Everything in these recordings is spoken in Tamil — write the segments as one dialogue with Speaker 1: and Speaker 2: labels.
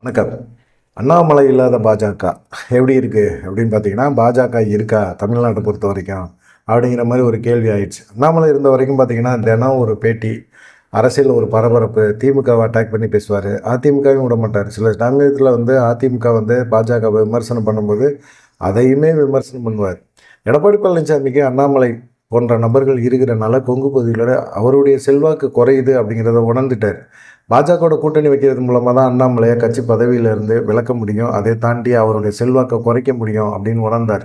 Speaker 1: வணக்கம். அண்ணாமலை இல்லாத பாஜக எப்படி இருக்கு அப்படின்னு பார்த்தீங்கன்னா, பாஜக இருக்கா தமிழ்நாட்டை பொறுத்த வரைக்கும் அப்படிங்கிற மாதிரி ஒரு கேள்வி ஆயிடுச்சு. அண்ணாமலை இருந்த வரைக்கும் பார்த்தீங்கன்னா, தினம் ஒரு பேட்டி, அரசியல் ஒரு பரபரப்பு, திமுகவை அட்டாக் பண்ணி பேசுவார், அதிமுகவும் விட மாட்டார். சில சமயத்தில் அதிமுக பாஜகவை விமர்சனம் பண்ணும்போது அதையுமே விமர்சனம் பண்ணுவார். எடப்பாடி பழனிசாமிக்கு அண்ணாமலை போன்ற நபர்கள் இருக்கிறனால கொங்கு பகுதியில் அவருடைய செல்வாக்கு குறையுது அப்படிங்கிறத உணர்ந்துட்டார். பாஜகவோட கூட்டணி வைக்கிறது மூலமாக தான் அண்ணாமலையை கட்சி பதவியிலிருந்து விலக்க முடியும், அதை தாண்டி அவருடைய செல்வாக்கை குறைக்க முடியும் அப்படின்னு உணர்ந்தார்.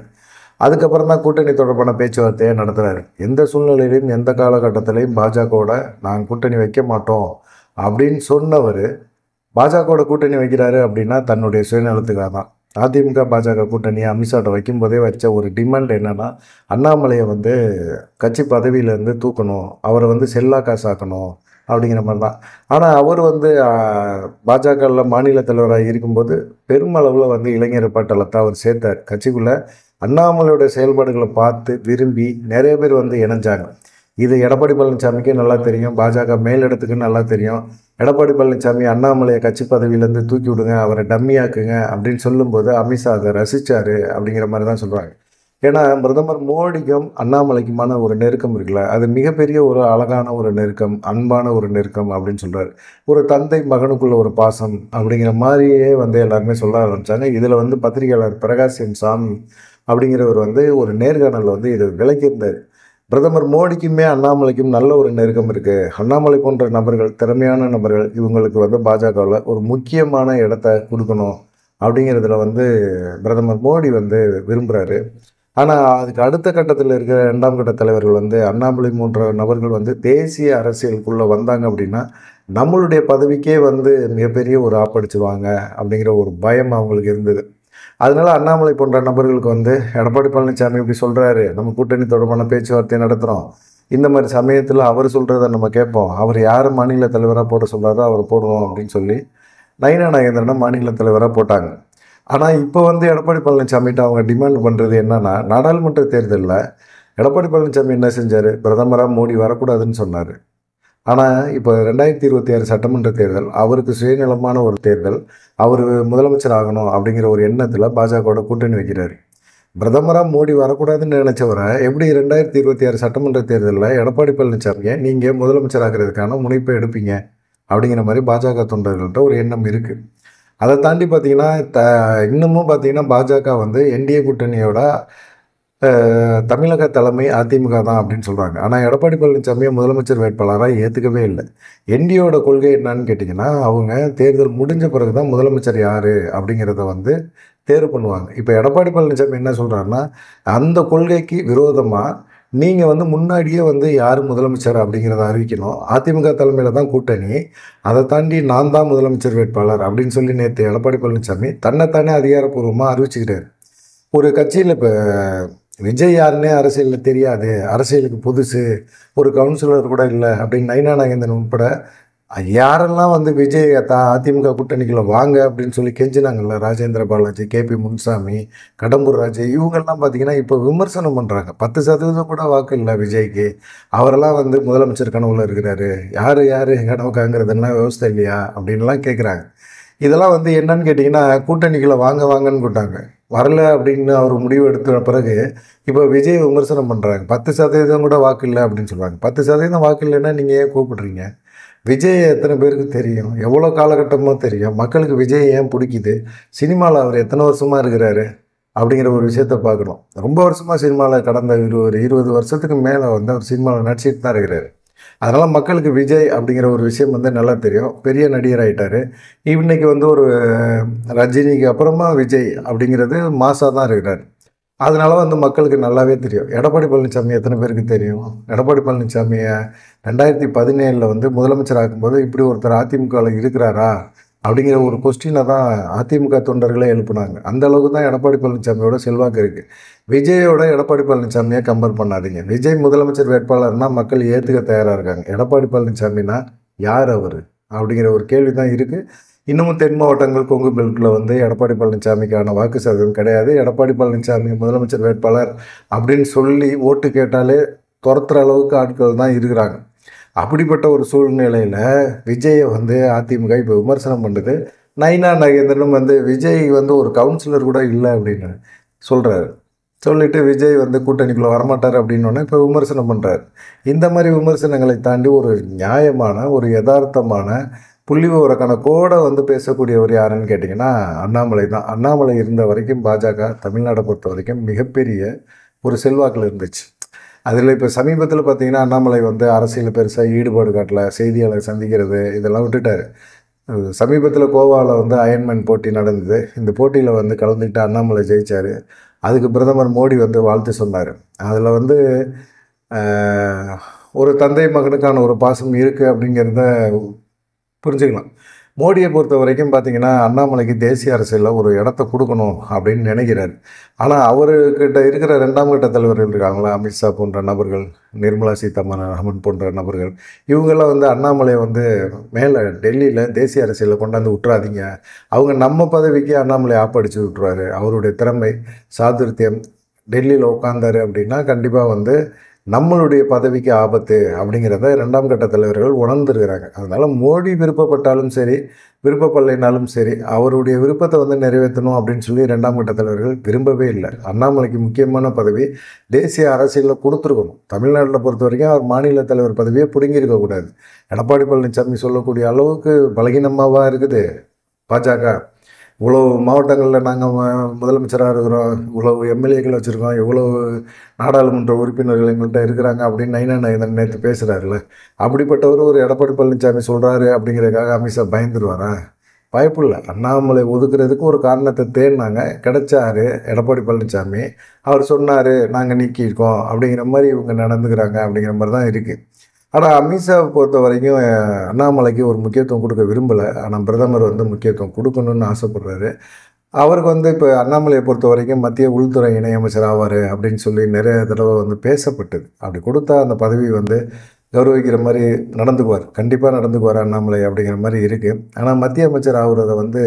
Speaker 1: அதுக்கப்புறம் தான் கூட்டணி தொடர்பான பேச்சுவார்த்தையை நடத்துகிறார். எந்த சூழ்நிலையிலையும் எந்த காலகட்டத்திலையும் பாஜகவோட நாங்கள் கூட்டணி வைக்க மாட்டோம் அப்படின்னு சொன்னவர் பாஜகவோட கூட்டணி வைக்கிறாரு அப்படின்னா தன்னுடைய சுயநலத்துக்காக தான். அதிமுக பாஜக கூட்டணியை அமித்ஷாட்ட வைக்கும்போதே வச்ச ஒரு டிமாண்ட் என்னென்னா, அண்ணாமலையை கட்சி பதவியிலேருந்து தூக்கணும், அவரை செல்லா காசாக்கணும் அப்படிங்கிற மாதிரி தான். ஆனால் அவர் பாஜகவில் மாநில தலைவராக இருக்கும்போது பெருமளவில் இளைஞர் பட்டாளத்தை அவர் சேர்த்தார் கட்சிக்குள்ளே. அண்ணாமலையோட செயல்பாடுகளை பார்த்து விரும்பி நிறைய பேர் இணைஞ்சாங்க. இது எடப்பாடி பழனிசாமிக்கே நல்லா தெரியும், பாஜக மேலிடத்துக்கு நல்லா தெரியும். எடப்பாடி பழனிசாமி அண்ணாமலையை கட்சி பதவியிலேருந்து தூக்கி விடுங்க, அவரை டம்மியாக்குங்க அப்படின்னு சொல்லும்போது அமித்ஷா அதை ரசித்தார் அப்படிங்கிற மாதிரி தான் சொல்கிறாங்க. ஏன்னா பிரதமர் மோடிக்கும் அண்ணாமலைக்குமான ஒரு நெருக்கம் இருக்குல்ல, அது மிகப்பெரிய ஒரு அழகான ஒரு நெருக்கம், அன்பான ஒரு நெருக்கம் அப்படின்னு சொல்கிறார். ஒரு தந்தை மகனுக்குள்ள ஒரு பாசம் அப்படிங்கிற மாதிரியே எல்லாருமே சொல்ல ஆரம்பித்தாங்க. இதில் பத்திரிகையாளர் பிரகாஷ் என் சாமி அப்படிங்கிறவர் ஒரு நேர்காணலில் இதை விளக்கியிருந்தார். பிரதமர் மோடிக்குமே அண்ணாமலைக்கும் நல்ல ஒரு நெருக்கம் இருக்குது. அண்ணாமலை போன்ற நபர்கள், திறமையான நபர்கள், இவங்களுக்கு பாஜகவில் ஒரு முக்கியமான இடத்த கொடுக்கணும் அப்படிங்கிறதுல பிரதமர் மோடி விரும்புகிறாரு. ஆனால் அதுக்கு அடுத்த கட்டத்தில் இருக்கிற 2ஆம் கட்ட தலைவர்கள் அண்ணாமலை போன்ற நபர்கள் தேசிய அரசியலுக்குள்ளே வந்தாங்க அப்படின்னா நம்மளுடைய பதவிக்கே மிகப்பெரிய ஒரு ஆப்படிச்சுவாங்க அப்படிங்கிற ஒரு பயம் அவங்களுக்கு இருந்தது. அதனால அண்ணாமலை போன்ற நபர்களுக்கு எடப்பாடி பழனிசாமி இப்படி சொல்கிறாரு, நம்ம கூட்டணி தொடர்பான பேச்சுவார்த்தை நடத்துகிறோம், இந்த மாதிரி சமயத்தில் அவர் சொல்கிறத நம்ம கேட்போம், அவர் யார் மாநில தலைவராக போட சொல்கிறாரோ அவர் போடுவோம் அப்படின்னு சொல்லி நயினா நாகேந்திரனை மாநில தலைவராக போட்டாங்க. ஆனால் இப்போ எடப்பாடி பழனிசாமிகிட்ட அவங்க டிமாண்ட் பண்ணுறது என்னென்னா, நாடாளுமன்ற தேர்தலில் எடப்பாடி பழனிசாமி என்ன செஞ்சார், பிரதமராக மோடி வரக்கூடாதுன்னு சொன்னார். ஆனால் இப்போ 2026 சட்டமன்ற தேர்தல் அவருக்கு சுயநலமான ஒரு தேர்தல், அவர் முதலமைச்சர் ஆகணும் அப்படிங்கிற ஒரு எண்ணத்தில் பாஜகவோட கூட்டணி வைக்கிறார். பிரதமராக மோடி வரக்கூடாதுன்னு நினச்சவரை எப்படி 2026 சட்டமன்ற தேர்தலில் எடப்பாடி பழனிசாமியை நீங்கள் முதலமைச்சர் ஆகிறதுக்கான முனைப்பை எடுப்பீங்க அப்படிங்கிற மாதிரி பாஜக தொண்டர்கள்ட்ட ஒரு எண்ணம் இருக்குது. அதை தாண்டி பார்த்தீங்கன்னா இன்னமும் பார்த்தீங்கன்னா பாஜக என்டிஏ கூட்டணியோட தமிழக தலைமை அதிமுக தான் அப்படின்னு சொல்கிறாங்க. ஆனால் எடப்பாடி பழனிசாமியை முதலமைச்சர் வேட்பாளராக ஏற்றுக்கவே இல்லை. என்டிஏவோட கொள்கை என்னன்னு கேட்டிங்கன்னா, அவங்க தேர்தல் முடிஞ்ச பிறகு தான் முதலமைச்சர் யார் அப்படிங்கிறத தேர்வு பண்ணுவாங்க. இப்போ எடப்பாடி பழனிசாமி என்ன சொல்கிறாருன்னா, அந்த கொள்கைக்கு விரோதமாக நீங்கள் முன்னாடியே யார் முதலமைச்சர் அப்படிங்கிறத அறிவிக்கணும், அதிமுக தலைமையில் தான் கூட்டணி, அதை தாண்டி நான் தான் முதலமைச்சர் வேட்பாளர் அப்படின்னு சொல்லி நேற்று எடப்பாடி பழனிசாமி தன்னைத்தானே அதிகாரப்பூர்வமாக அறிவிச்சுக்கிறார். ஒரு கட்சியில் இப்போ விஜய் யாருன்னே அரசியலில் தெரியாது, அரசியலுக்கு புதுசு, ஒரு கவுன்சிலர் கூட இல்லை அப்படின்னு நயினா நாகேந்திரன் உட்பட யாரெல்லாம் விஜய் அதிமுக கூட்டணிக்குள்ளே வாங்க அப்படின்னு சொல்லி கெஞ்சினாங்கல்ல, ராஜேந்திர பாலாஜி, கேபி முனுசாமி, கடம்பூர் ராஜு, இவங்கெல்லாம் பார்த்தீங்கன்னா இப்போ விமர்சனம் பண்ணுறாங்க. 10% கூட வாக்கு இல்லை விஜய்க்கு, அவரெல்லாம் முதலமைச்சர் கனவுல இருக்கிறாரு, யார் யார் கனவுக்காங்கிறதுலாம் விவசாயம் இல்லையா அப்படின்லாம் கேட்குறாங்க. இதெல்லாம் என்னன்னு கேட்டிங்கன்னா, கூட்டணிக்குள்ளே வாங்க வாங்கன்னு கூட்டாங்க, வரல அப்படின்னு அவர் முடிவு எடுத்த பிறகு இப்போ விஜய் விமர்சனம் பண்ணுறாங்க. 10% கூட வாக்கு இல்லை அப்படின்னு சொல்கிறாங்க. 10% வாக்கு இல்லைன்னா நீங்கள் ஏன் கூப்பிடுறீங்க? விஜய் எத்தனை பேருக்கு தெரியும், எவ்வளோ காலகட்டமாக தெரியும், மக்களுக்கு விஜய் ஏன் பிடிக்குது, சினிமாவில் அவர் எத்தனை வருஷமாக இருக்கிறாரு அப்படிங்கிற ஒரு விஷயத்த பார்க்கணும். ரொம்ப வருஷமாக சினிமாவில் கடந்த 20 வருஷத்துக்கு மேலே அவர் சினிமாவில் நடிச்சிட்டு தான் இருக்கிறாரு. அதனால் மக்களுக்கு விஜய் அப்படிங்கிற ஒரு விஷயம் நல்லா தெரியும். பெரிய நடிகர் ஆகிட்டார். இன்றைக்கி ஒரு ரஜினிக்கு அப்புறமா விஜய் அப்படிங்கிறது மாசாக தான் இருக்கிறார். அதனால மக்களுக்கு நல்லாவே தெரியும். எடப்பாடி பழனிசாமி எத்தனை பேருக்கு தெரியும்? எடப்பாடி பழனிசாமியை 2017 முதலமைச்சர் ஆக்கும்போது இப்படி ஒருத்தர் அதிமுகவில் இருக்கிறாரா அப்படிங்கிற ஒரு கொஸ்டினை தான் அதிமுக தொண்டர்களே எழுப்புனாங்க. அந்த அளவுக்கு தான் எடப்பாடி பழனிசாமியோட செல்வாக்கு இருக்குது. விஜயோட எடப்பாடி பழனிசாமியை கம்பேர் பண்ணாதீங்க. விஜய் முதலமைச்சர் வேட்பாளர்னால் மக்கள் ஏற்றுக்க தயாராக இருக்காங்க. எடப்பாடி பழனிசாமினா யார் அவர் அப்படிங்கிற ஒரு கேள்வி தான் இருக்குது. இன்னமும் தென் மாவட்டங்கள், கொங்கு பெல்ட்டில் எடப்பாடி பழனிசாமிக்கான வாக்கு சதவீதம் கிடையாது. எடப்பாடி பழனிசாமி முதலமைச்சர் வேட்பாளர் அப்படின்னு சொல்லி ஓட்டு கேட்டாலே துரத்துற அளவுக்கு ஆட்கள் தான் இருக்கிறாங்க. அப்படிப்பட்ட ஒரு சூழ்நிலையில் விஜயை அதிமுக இப்போ விமர்சனம் பண்ணுது. நயினா நாகேந்திரனும் வந்து விஜய் வந்து ஒரு கவுன்சிலர் கூட இல்லை அப்படின்னு சொல்கிறாரு. சொல்லிட்டு விஜய் வந்து கூட்டணிக்குள்ளே வரமாட்டார் அப்படின்னோடனே இப்போ விமர்சனம் பண்ணுறாரு. இந்த மாதிரி விமர்சனங்களை தாண்டி ஒரு நியாயமான ஒரு யதார்த்தமான புள்ளிவிவர கணக்கோட வந்து பேசக்கூடியவர் யாருன்னு கேட்டிங்கன்னா அண்ணாமலை தான். அண்ணாமலை இருந்த வரைக்கும் பாஜக தமிழ்நாடை பொறுத்த வரைக்கும் மிகப்பெரிய ஒரு செல்வாக்கில் இருந்துச்சு. அதில் இப்போ சமீபத்தில் பார்த்தீங்கன்னா அண்ணாமலை வந்து அரசியலில் பெருசாக ஈடுபாடு காட்டல, செய்தியாளர் சந்திக்கிறது இதெல்லாம் விட்டுட்டார். சமீபத்தில் கோவாவில் வந்து அயன்மேன் போட்டி நடந்தது. இந்த போட்டியில் வந்து கலந்துக்கிட்டு அண்ணாமலை ஜெயித்தார். அதுக்கு பிரதமர் மோடி வந்து வாழ்த்து சொன்னார். அதில் வந்து ஒரு தந்தை மகனுக்கான ஒரு பாசம் இருக்குது அப்படிங்கிறத புரிஞ்சுக்கலாம். மோடியை பொறுத்த வரைக்கும் பார்த்திங்கன்னா அண்ணாமலைக்கு தேசிய அரசியலில் ஒரு இடத்த கொடுக்கணும் அப்படின்னு நினைக்கிறார். ஆனால் அவர்கிட்ட இருக்கிற 2ஆம் கட்ட தலைவர்கள் இருக்காங்களா, அமித்ஷா போன்ற நபர்கள், நிர்மலா சீதாராமன் போன்ற நபர்கள், இவங்கெல்லாம் வந்து அண்ணாமலையை வந்து மேலே டெல்லியில் தேசிய அரசியலில் கொண்டாந்து விட்டுறாதீங்க, அவங்க நம்ம பதவிக்கு அண்ணாமலை ஆப்படிச்சு விட்டுருவாரு, அவருடைய திறமை சாதுர்த்தியம் டெல்லியில் உட்காந்தாரு அப்படின்னா கண்டிப்பாக வந்து நம்மளுடைய பதவிக்கு ஆபத்து அப்படிங்கிறத 2ஆம் கட்ட தலைவர்கள் உணர்ந்துருக்கிறாங்க. அதனால் மோடி விருப்பப்பட்டாலும் சரி விருப்பப்படலைனாலும் சரி அவருடைய விருப்பத்தை வந்து நிறைவேற்றணும் அப்படின்னு சொல்லி 2ஆம் கட்ட தலைவர்கள் விரும்பவே இல்லை. அண்ணாமலைக்கு முக்கியமான பதவி தேசிய அரசியலில் கொடுத்துருக்கணும். தமிழ்நாட்டில் பொறுத்த வரைக்கும் அவர் மாநில தலைவர் பதவியை பிடுங்கியிருக்கக்கூடாது. எடப்பாடி பழனிசாமி சொல்லக்கூடிய அளவுக்கு பலகீனமாகவா இருக்குது பாஜக. இவ்வளோ மாவட்டங்களில் நாங்கள் முதலமைச்சராக இருக்கிறோம், இவ்வளோ எம்எல்ஏக்கள் வச்சுருக்கோம், இவ்வளோ நாடாளுமன்ற உறுப்பினர்கள் எங்கள்கிட்ட இருக்கிறாங்க அப்படின்னு நயினா நாகேந்திரன் நேற்று பேசுகிறாருல்ல. அப்படிப்பட்டவர் ஒரு எடப்பாடி பழனிசாமி சொல்கிறாரு அப்படிங்கிறதுக்காக அமித்ஷா பயந்துருவாரா? வாய்ப்பில்லை. அண்ணாமலை ஒதுக்குறதுக்கு ஒரு காரணத்தை தேடினாங்க, கிடைச்சாரு எடப்பாடி பழனிசாமி. அவர் சொன்னார் நாங்கள் நீக்கியிருக்கோம் அப்படிங்கிற மாதிரி இவங்க நடந்துக்கிறாங்க அப்படிங்கிற மாதிரி தான் இருக்குது. ஆனால் அமித்ஷாவை பொறுத்த வரைக்கும் அண்ணாமலைக்கு ஒரு முக்கியத்துவம் கொடுக்க விரும்பலை. ஆனால் பிரதமர் வந்து முக்கியத்துவம் கொடுக்கணும்னு ஆசைப்படுறாரு. அவருக்கு வந்து இப்போ அண்ணாமலையை பொறுத்த வரைக்கும் மத்திய உள்துறை இணையமைச்சர் ஆவார் அப்படின்னு சொல்லி நிறைய தடவை வந்து பேசப்பட்டது. அப்படி கொடுத்தா அந்த பதவி வந்து கௌரவிக்கிற மாதிரி நடந்துக்குவார், கண்டிப்பாக நடந்துக்குவார் அண்ணாமலை அப்படிங்கிற மாதிரி இருக்குது. ஆனால் மத்திய அமைச்சர் ஆகுறத வந்து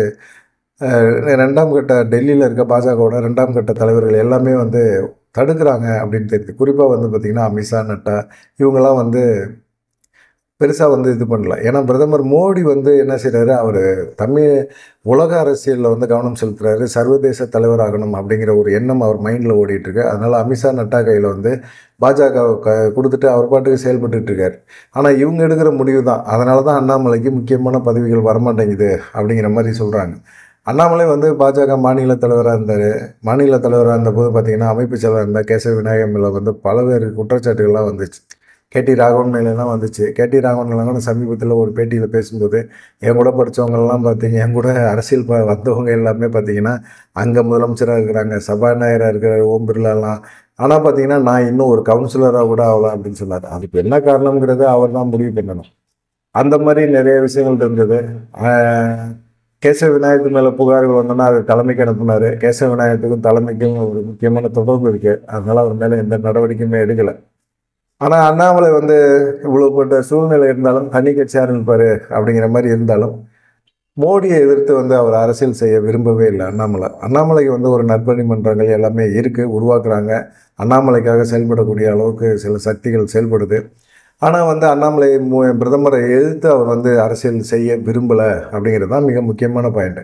Speaker 1: 2ஆம் கட்ட டெல்லியில் இருக்க பாஜகவோட 2ஆம் கட்ட தலைவர்கள் எல்லாமே வந்து தடுக்கிறாங்க அப்படின்னு தெரியுது. குறிப்பாக வந்து பார்த்திங்கன்னா அமித்ஷா, நட்டா இவங்கெல்லாம் வந்து பெருசாக வந்து இது பண்ணல. ஏன்னா பிரதமர் மோடி வந்து என்ன செய்கிறாரு, அவர் உலக அரசியலில் வந்து கவனம் செலுத்துகிறாரு, சர்வதேச தலைவராகணும் அப்படிங்கிற ஒரு எண்ணம் அவர் மைண்டில் ஓடிட்டுருக்கு. அதனால் அமித்ஷா, நட்டா கையில் வந்து பாஜக கொடுத்துட்டு அவர் பாட்டுக்கு செயல்பட்டுட்டு இருக்கார். ஆனால் இவங்க எடுக்கிற முடிவு தான். அதனால தான் அண்ணாமலைக்கு முக்கியமான பதவிகள் வரமாட்டேங்குது அப்படிங்கிற மாதிரி சொல்கிறாங்க. அண்ணாமலை வந்து பாஜக மாநில தலைவராக இருந்தார். மாநில தலைவராக இருந்தபோது பார்த்திங்கன்னா அமைப்பு செயலராக இருந்தால் கேசவ விநாயகம் மேலே வந்து பலவேறு குற்றச்சாட்டுகள்லாம் வந்துச்சு. கேடி ராகவன் மேலாம் வந்துச்சு. கேடி ராகவன்லாம் கூட சமீபத்தில் ஒரு பேட்டியில் பேசும்போது என் கூட படித்தவங்கெல்லாம் பார்த்தீங்க, என் கூட அரசியல் வந்தவங்க எல்லாமே பார்த்திங்கன்னா அங்கே முதலமைச்சராக இருக்கிறாங்க, சபாநாயகராக இருக்கிற ஓம் பிர்லாலாம். ஆனால் பார்த்திங்கன்னா நான் இன்னும் ஒரு கவுன்சிலராக கூட ஆகலாம் அப்படின்னு சொன்னார். அதுக்கு என்ன காரணங்கிறத அவர் தான் முடிவு பண்ணணும். அந்த மாதிரி நிறைய விஷயங்கள் இருந்தது. கேசவ விநாயகத்து மேலே புகார்கள் வந்தோன்னா அது தலைமைக்கு அனுப்புனார். கேசவ விநாயகத்துக்கும் தலைமைக்கும் ஒரு முக்கியமான தொடர்பு இருக்குது. அதனால் அவர் மேலே எந்த நடவடிக்கையுமே எடுக்கலை. ஆனால் அண்ணாமலை வந்து இவ்வளோப்பட்ட சூழ்நிலை இருந்தாலும் தனி கட்சியாக இருப்பார் அப்படிங்கிற மாதிரி இருந்தாலும் மோடியை எதிர்த்து வந்து அவர் அரசியல் செய்ய விரும்பவே இல்லை அண்ணாமலைக்கு வந்து ஒரு நற்பணி மன்றங்கள் எல்லாமே இருக்குது, உருவாக்குறாங்க. அண்ணாமலைக்காக செயல்படக்கூடிய அளவுக்கு சில சக்திகள் செயல்படுது. ஆனால் வந்து அண்ணாமலை பிரதமரை எதிர்த்து அவர் வந்து அரசியல் செய்ய விரும்பலை அப்படிங்கிறது தான் மிக முக்கியமான பாயிண்ட்டு.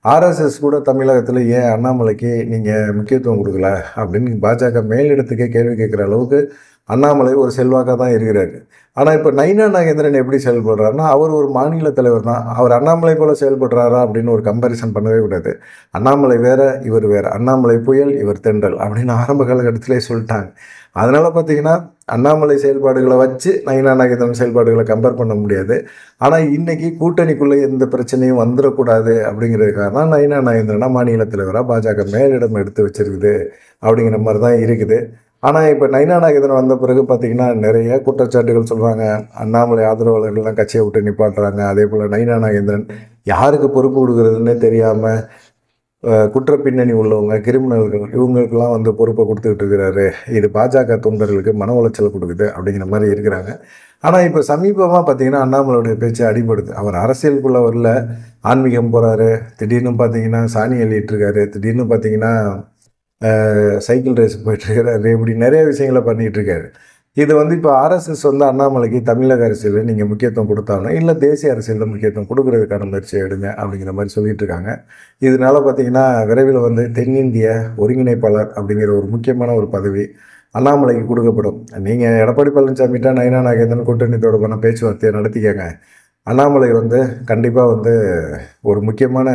Speaker 1: ஆர்எஸ்எஸ் கூட தமிழகத்தில் ஏன் அண்ணாமலைக்கு நீங்கள் முக்கியத்துவம் கொடுக்கல அப்படின்னு பாஜக மேலிடத்துக்கே கேள்வி கேட்குற அளவுக்கு அண்ணாமலை ஒரு செல்வாக்காக தான் இருக்கிறாரு. ஆனால் இப்போ நயினா நாகேந்திரன் எப்படி செயல்படுறாருன்னா அவர் ஒரு மாநில தலைவர் தான். அவர் அண்ணாமலை போல் செயல்படுறாரா அப்படின்னு ஒரு கம்பேரிசன் பண்ணவே கூடாது. அண்ணாமலை வேறு, இவர் வேறு. அண்ணாமலை புயல், இவர் தென்றல் அப்படின்னு ஆரம்ப காலகட்டத்திலே சொல்லிட்டாங்க. அதனால் பார்த்திங்கன்னா அண்ணாமலை செயல்பாடுகளை வச்சு நயினா நாகேந்திரன் செயல்பாடுகளை கம்பேர் பண்ண முடியாது. ஆனால் இன்றைக்கி கூட்டணிக்குள்ளே எந்த பிரச்சனையும் வந்துடக்கூடாது அப்படிங்கிறதுக்காக தான் நயினா நாகேந்திரனா மாநில தலைவராக பாஜக மேலிடம் எடுத்து வச்சிருக்குது அப்படிங்கிற மாதிரி தான் இருக்குது. ஆனால் இப்போ நயினா நாகேந்திரன் வந்த பிறகு பார்த்திங்கன்னா நிறைய குற்றச்சாட்டுகள் சொல்கிறாங்க. அண்ணாமலை ஆதரவாளர்கள்லாம் கட்சியை விட்டு நிப்பாட்டுறாங்க. அதே போல் நயினா நாகேந்திரன் யாருக்கு பொறுப்பு கொடுக்குறதுன்னே தெரியாமல் குற்ற பின்னணி உள்ளவங்க, கிரிமினல்கள் இவங்களுக்கெல்லாம் வந்து பொறுப்பை கொடுத்துக்கிட்டு இருக்கிறாரு. இது பாஜக தொண்டர்களுக்கு மன உளைச்சலை கொடுக்குது அப்படிங்கிற மாதிரி இருக்கிறாங்க. ஆனால் இப்போ சமீபமாக பார்த்திங்கன்னா அண்ணாமலையுடைய பேச்சு அடிபடுது. அவர் அரசியலுக்குள்ளே வரல, ஆன்மீகம் போகிறாரு, திடீர்னு பார்த்திங்கன்னா சாணி அள்ளிட்டுருக்காரு, திடீர்னு பார்த்திங்கன்னா சைக்கிள் ரேஸ் போயிட்டுருக்கிறாரு, இப்படி நிறைய விஷயங்களை பண்ணிகிட்ருக்காரு. இது வந்து இப்போ ஆர்எஸ்எஸ் வந்து அண்ணாமலைக்கு தமிழக அரசியலில் நீங்கள் முக்கியத்துவம் கொடுத்தாலும் இல்லை தேசிய அரசியலில் முக்கியத்துவம் கொடுக்கறதுக்கான முயற்சியை எடுங்க அப்படிங்கிற மாதிரி சொல்லிட்டு இருக்காங்க. இதனால பார்த்தீங்கன்னா விரைவில் வந்து தென்னிந்திய ஒருங்கிணைப்பாளர் அப்படிங்கிற ஒரு முக்கியமான ஒரு பதவி அண்ணாமலைக்கு கொடுக்கப்படும். நீங்கள் எடப்பாடி பழனிசாமிகிட்ட நயினா நாகேந்திரன் கூட்டணி தொடர்பான பேச்சுவார்த்தையை நடத்திக்கங்க. அண்ணாமலை வந்து கண்டிப்பாக வந்து ஒரு முக்கியமான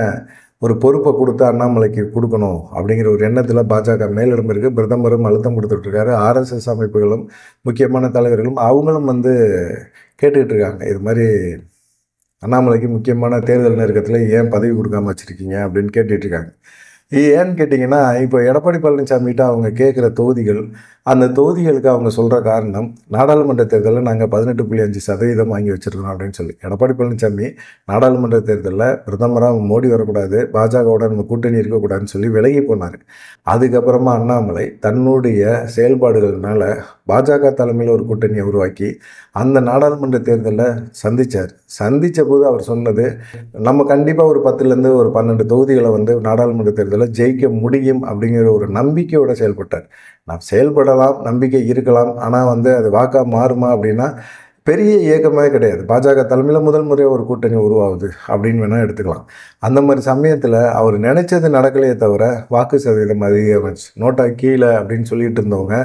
Speaker 1: ஒரு பொறுப்பை கொடுத்து அண்ணாமலைக்கு கொடுக்கணும் அப்படிங்கிற ஒரு எண்ணத்தில் பாஜக மேலிடம் இருக்குது. பிரதமரும் அழுத்தம் கொடுத்துட்ருக்காரு. ஆர்எஸ்எஸ் அமைப்புகளும் முக்கியமான தலைவர்களும் அவங்களும் வந்து கேட்டுக்கிட்டு இருக்காங்க. இது மாதிரி அண்ணாமலைக்கு முக்கியமான தேர்தல் நெருக்கத்தில் ஏன் பதவி கொடுக்காம வச்சுருக்கீங்க அப்படின்னு கேட்டுட்டு இருக்காங்க. ஏன்னு கேட்டிங்கன்னா, இப்போ எடப்பாடி பழனிசாமிகிட்ட அவங்க கேட்குற தொகுதிகள், அந்த தொகுதிகளுக்கு அவங்க சொல்கிற காரணம், நாடாளுமன்ற தேர்தலில் நாங்கள் 18.5% வாங்கி வச்சுருக்கோம் அப்படின்னு சொல்லி. எடப்பாடி பழனிசாமி நாடாளுமன்ற தேர்தலில் பிரதமராக மோடி வரக்கூடாது, பாஜகவோட நம்ம கூட்டணி இருக்கக்கூடாதுன்னு சொல்லி விலகி போனார். அதுக்கப்புறமா அண்ணாமலை தன்னுடைய செயல்பாடுகள்னால பாஜக தலைமையில் ஒரு கூட்டணியை உருவாக்கி அந்த நாடாளுமன்ற தேர்தலில் சந்தித்த போது அவர் சொன்னது, நம்ம கண்டிப்பாக ஒரு 10லேருந்து ஒரு 12 தொகுதிகளை வந்து நாடாளுமன்ற தேர்தலில் ஜெயிக்க முடியும் அப்படிங்கிற ஒரு நம்பிக்கையோடு செயல்பட்டார். நாம் செயல்படலாம், நம்பிக்கை இருக்கலாம், ஆனால் வந்து அது வாக்காக மாறுமா அப்படின்னா பெரிய இயக்கமே கிடையாது. பாஜக தலைமையில் முதல் முறையாக ஒரு கூட்டணி உருவாகுது அப்படின்னு வேணால் எடுத்துக்கலாம். அந்த மாதிரி சமயத்தில் அவர் நினைச்சது நடக்கலையே தவிர வாக்கு சதவீதம் அதிகமாச்சு. நோட்டா கீழே அப்படின்னு சொல்லிட்டு இருந்தவங்க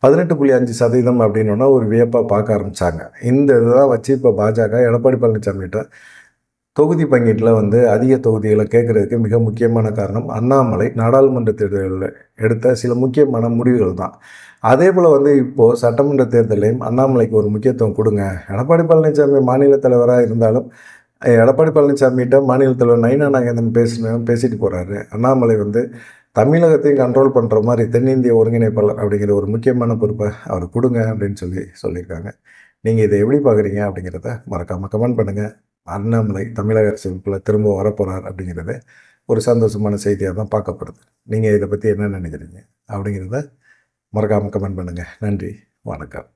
Speaker 1: 18.5% அப்படின்னோன்னா ஒரு வியப்பாக பார்க்க ஆரம்பித்தாங்க. இந்த இதெல்லாம் வச்சு இப்போ பாஜக எடப்பாடி பழனிசாமிகிட்ட தொகுதி பங்கீட்டில் வந்து அதிக தொகுதிகளை கேட்குறதுக்கு மிக முக்கியமான காரணம் அண்ணாமலை நாடாளுமன்ற தேர்தலில் எடுத்த சில முக்கியமான முடிவுகள் தான். அதே போல் வந்து இப்போது சட்டமன்ற தேர்தலையும் அண்ணாமலைக்கு ஒரு முக்கியத்துவம் கொடுங்க. எடப்பாடி பழனிசாமி மாநில தலைவராக இருந்தாலும் எடப்பாடி பழனிசாமிகிட்ட மாநில தலைவர் நயினா நாகேந்திரன் பேசிட்டு போகிறாரு. அண்ணாமலை வந்து தமிழகத்தையும் கண்ட்ரோல் பண்ணுற மாதிரி தென்னிந்திய ஒருங்கிணைப்பாளர் அப்படிங்கிற ஒரு முக்கியமான பொறுப்பை அவர் கொடுங்க அப்படின்னு சொல்லியிருக்காங்க. நீங்கள் இதை எப்படி பார்க்குறீங்க அப்படிங்கிறத மறக்காமல் கமெண்ட் பண்ணுங்கள். அண்ணாமலை தமிழக அரசுக்குள்ளே திரும்ப வரப்போகிறார் அப்படிங்கிறது ஒரு சந்தோஷமான செய்தியாக தான் பார்க்கப்படுது. நீங்கள் இதை பற்றி என்ன நினைக்கிறீங்க அப்படிங்கிறத மறக்காமல் கமெண்ட் பண்ணுங்கள். நன்றி, வணக்கம்.